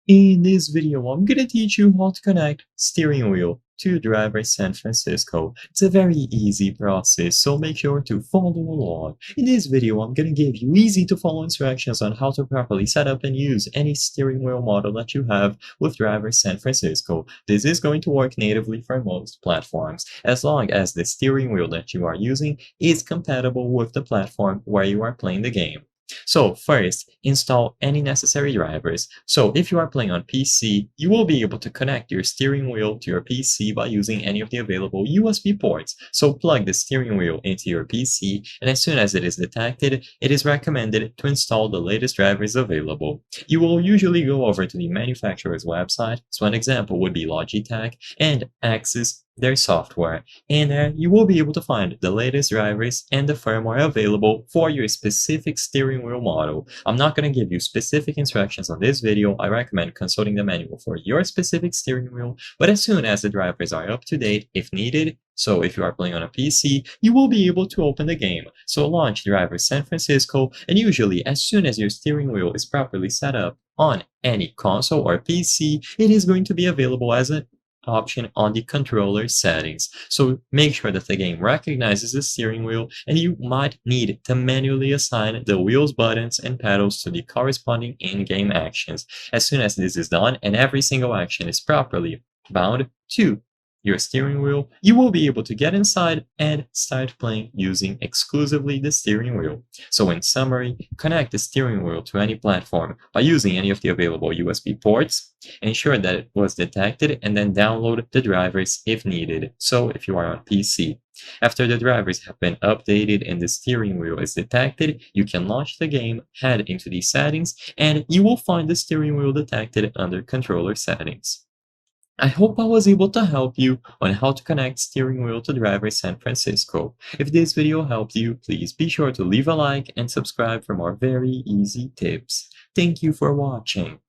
In this video, I'm gonna teach you how to connect steering wheel to driver San Francisco. It's a very easy process, so make sure to follow along. In this video, I'm gonna give you easy to follow instructions on how to properly set up and use any steering wheel model that you have with driver San Francisco. This is going to work natively for most platforms, as long as the steering wheel that you are using is compatible with the platform where you are playing the game. So first, install any necessary drivers. So if you are playing on PC, you will be able to connect your steering wheel to your PC by using any of the available USB ports. So plug the steering wheel into your PC, and as soon as it is detected, it is recommended to install the latest drivers available. You will usually go over to the manufacturer's website, so an example would be Logitech, and access their software. And there you will be able to find the latest drivers and the firmware available for your specific steering wheel model. I'm not going to give you specific instructions on this video. I recommend consulting the manual for your specific steering wheel, but as soon as the drivers are up to date, if needed, so if you are playing on a PC, you will be able to open the game. So launch driver San Francisco, and usually as soon as your steering wheel is properly set up on any console or PC, it is going to be available as an option on the controller settings. So make sure that the game recognizes the steering wheel, and you might need to manually assign the wheels, buttons, and pedals to the corresponding in-game actions. As soon as this is done and every single action is properly bound to your steering wheel, you will be able to get inside and start playing using exclusively the steering wheel. So in summary, connect the steering wheel to any platform by using any of the available USB ports, ensure that it was detected, and then download the drivers if needed. So if you are on PC. After the drivers have been updated and the steering wheel is detected, you can launch the game, head into the settings, and you will find the steering wheel detected under controller settings. I hope I was able to help you on how to connect steering wheel to driver San Francisco. If this video helped you, please be sure to leave a like and subscribe for more very easy tips. Thank you for watching.